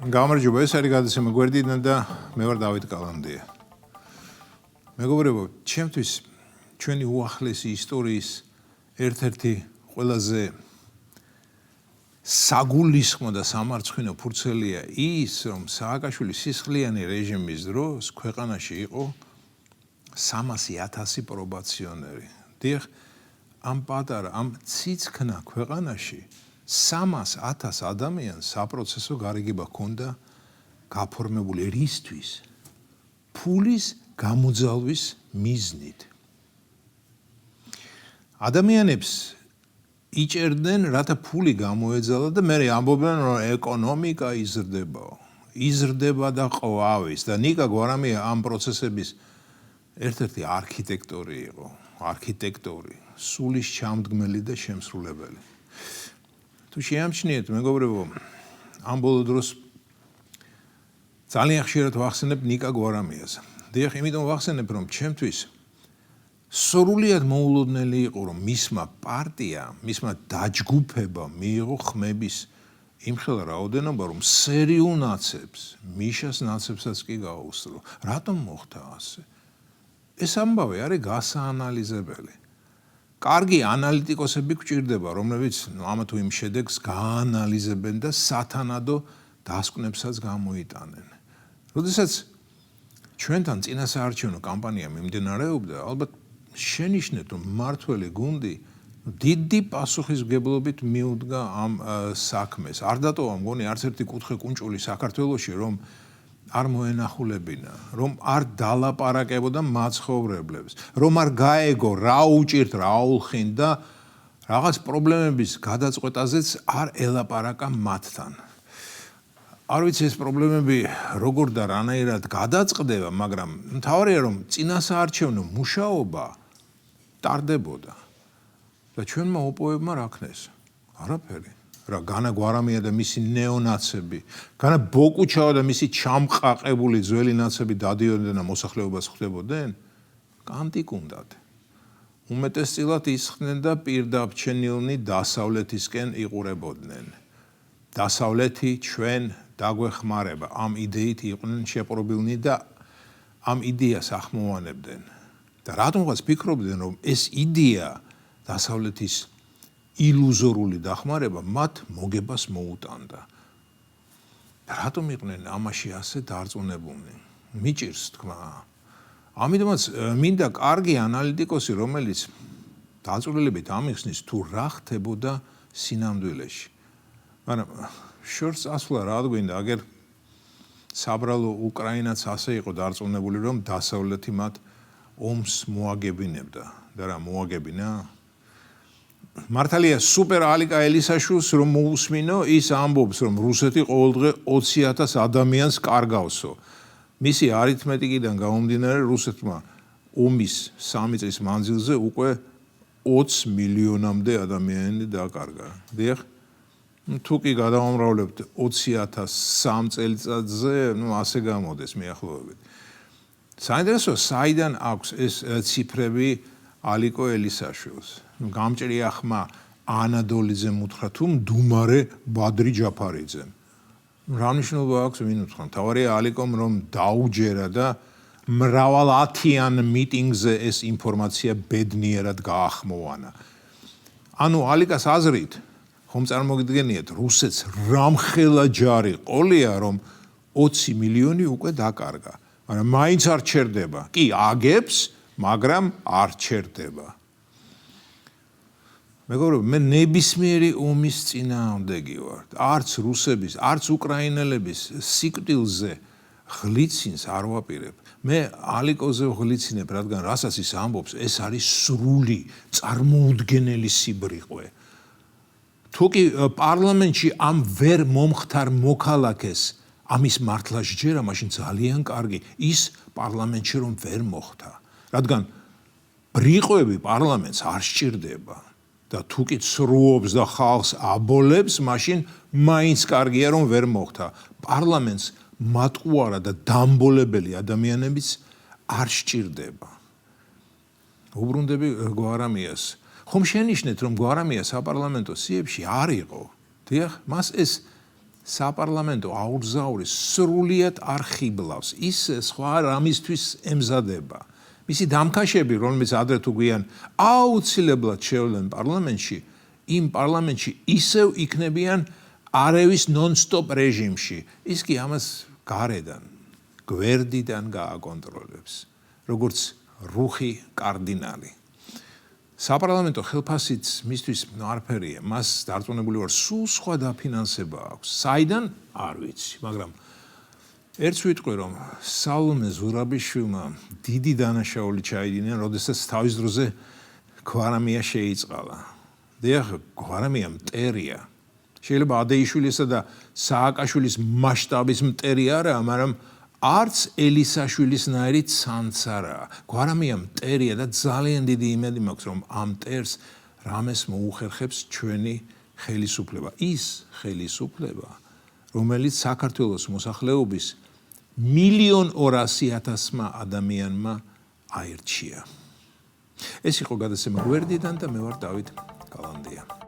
გამარჯობა, ეს არის გადაცემა გვერდიდან და მე ვარ დავით კალანდია. მეგობრებო, ჩემთვის ჩვენი უახლესი ისტორიის ერთ-ერთი ყველაზე საგულისხმო და სამარცხვინო ფურცელია ის, რომ სააკაშვილის სისხლიანი რეჟიმის დროს ქვეყანაში იყო 300,000 პრობაციონერი. დიახ, ამ პატარა, ამ ციცქნა ქვეყანაში 300,000 ადამიანს საპროცესო გარიგება ჰქონდა გაფორმებული რისთვის? ფულის გამოძალვის მიზნით. ადამიანებს იჭერდნენ, რათა ფული გამოეძალა და მე ამბობენ, რომ ეკონომიკა იზრდება და ყვავის და ნიკა გვარამია ამ პროცესების ერთ-ერთი არქიტექტორი იყო, სულის ჩამდგმელი და შემსრულებელი. თუ შეამჩნიეთ, მეგობრებო, ამ ბოლო დროს ძალიან ხშირად ვახსენებ ნიკა გვარამიას. დიახ, იმიტომ ვახსენებ, რომ ჩემთვის სრულიად მოულოდნელი იყო, რომ მისმა პარტიამ, მისმა დაჯგუფებამ მიიღო ხმების იმხელა რაოდენობა, რომ სერიულ ნაცებს, მიშას ნაცებსაც კი გააუსწრო. რატომ მოხდა ასე? ეს ამბავი არის გასაანალიზებელი. კარგი ანალიტიკოსები გვჭირდება, რომლებიც ამ თუ იმ შედეგს გაანალიზებენ და სათანადო დასკვნებსაც გამოიტანენ. როდესაც ჩვენთან წინასაარჩევნო კამპანია მიმდინარეობდა, ალბათ შენიშნეთ, რომ მმართველი გუნდი დიდი პასუხისმგებლობით მიუდგა ამ საქმეს. არ დატოვა მგონი არც ერთი კუთხე კუნჭული საქართველოში, რომ არ მოენახულებინა, რომ არ დალაპარაკებოდა მაცხოვრებლებს, რომ არ გაეგო რა უჭირთ, რა აულხინ და რაღაც პრობლემების გადაწყვეტაზეც არ ელაპარაკა მათთან. არ ვიცი ეს პრობლემები როგორ და რანაირად გადაწყდება, მაგრამ მთავარია, რომ წინასაარჩევნო მუშაობა ტარდებოდა და ჩვენმა ოპოვებმა რა ქნეს? არაფერი. რა განა გვარამია და მისი ნეონაცები, განა ბოკუჩავა და მისი ჩამყაყებული ძველი ნაცები დადიოდნენ და მოსახლეობას ხვდებოდნენ? კანტიკუნდად. უმეტესწილად ისხდნენ და პირდაბრჩენილნი დასავლეთისკენ იყურებოდნენ. დასავლეთი ჩვენ დაგვეხმარება. ამ იდეით იყვნენ შეპყრობილნი და ამ იდეას ახმოვანებდნენ. და რატომღაც ფიქრობდნენ, რომ ეს იდეა დასავლეთის ილუზორული დახმარება მათ მოგებას მოუტანდა. რატომ იყვნენ ამაში ასე დარწმუნებულნი? მიჭირს თქმა. ამიტომაც მინდა კარგი ანალიტიკოსი, რომელიც დაწვრილებით ამიხსნის თუ რა ხდებოდა სინამდვილეში. მაგრამ შორს წასვლა რა გვინდა, აგერ საბრალო უკრაინაც ასე იყო დარწმუნებული, რომ დასავლეთი მათ ომს მოაგებინებდა და რა მოაგებინა? მართალია სუპერ ალიკა ელისაშვილს რომ მოусმინო, ის ამბობს, რომ რუსეთი ყოველდღე 20,000 ადამიანს კარგავსო. მისი არითმეტიკიდან გამომდინარე, რუსეთმა ომის 3 წლის მანძილზე უკვე 20 მილიონამდე ადამიანი დაკარგა. დიახ, თუ კი გადავამრავლებთ 20,000 3 წელიწადზე, ასე გამოდეს მიახლოებით. საინტერესოა, საიდან აქვს ეს ციფრები ალიკო ელისაშვილს? გამჭრია ხმა ანადოლიძემ უთხრა თუ მდუმარე ბადრი ჯაფარიძემ. რა მნიშვნელობა აქვს ვინ უთხრა? მთავარია ალიკომ რომ დაუჯერა და მრავალ ათიან მიტინგზე ეს ინფორმაცია ბედნიერად გაახმოვანა. ანუ ალიკას აზრით ხომ წარმოგიდგენიათ, რუსეთს რამხელა ჯარი ყოლია, რომ 20 მილიონი უკვე დაკარგა. მაგრამ მაინც არ ჩერდება. კი აგებს, მაგრამ არ ჩერდება. მეგობრებო, მე ნებისმიერი ომის წინააღმდეგი ვარ. არც რუსების, არც უკრაინელების სიკვდილზე ღლიცინს არ ვაპირებ. მე ალიკოზე ვღლიცინებ, რადგან რასაც ის ამბობს, ეს არის სრული, წარმოუდგენელი სიბრიყვე. თუ კი პარლამენტში ამ ვერ მომხდარ მოქალაქეს ამის მართლა შეჯერა, მაშინ ძალიან კარგი. ის პარლამენტში რომ ვერ მოხდა. რადგან ბრიყვები პარლამენტს არ სჭირდება. და თუ კი ცრუობს და ხალხს აბოლებს, მაშინ მაინც კარგია რომ ვერ მოხდა. პარლამენტს მატყუარა და დამბოლებელი ადამიანებიც არ სჭირდება. უბრუნდები გვარამიას. ხომ შენიშნეთ, რომ გვარამია საპარლამენტო სიებში არ იყო. დიახ, მას ეს საპარლამენტო აურზაურის სრულიად არ ხიბლავს. ის სხვა რამისთვის ემზადება. მისი დამქაშები, რომელიც ადრე თუ გვიან აუცილებლად შევლენ პარლამენტში, იმ პარლამენტში ისევ იქნებიან არევის ნონ-სტოპ რეჟიმში. ის კი ამას გარედან, გვერდიდან გააკონტროლებს, როგორც რუხი კარდინალი. საპარლამენტო ხელფასიც მისთვის არაფერია, მას დარწმუნებული ვარ, სულ სხვა დაფინანსება აქვს. საიდან? არ ვიცი, მაგრამ ერთს ვიტყვი, რომ სალომე ზურაბიშვილმა დიდი დანაშაული ჩაიდინა, როდესაც თავის დროზე გვარამია შეიწყალა. დიახ, გვარამია მტერია. შეიძლება ადეიშვილისა და სააკაშვილის მასშტაბის მტერი არაა, მაგრამ არც ელისაშვილისნაირი ცანც არაა. გვარამია მტერია და ძალიან დიდი იმედი მაქვს, რომ ამ მტერს რამეს მოუხერხებს ჩვენი ხელისუფლება. ის ხელისუფლება, რომელიც საქართველოს მოსახლეობის 1,200,000 ადამიანმა აირჩია. ეს იყო გადაცემა გვერდიდან და მე ვარ დავით გალანდია.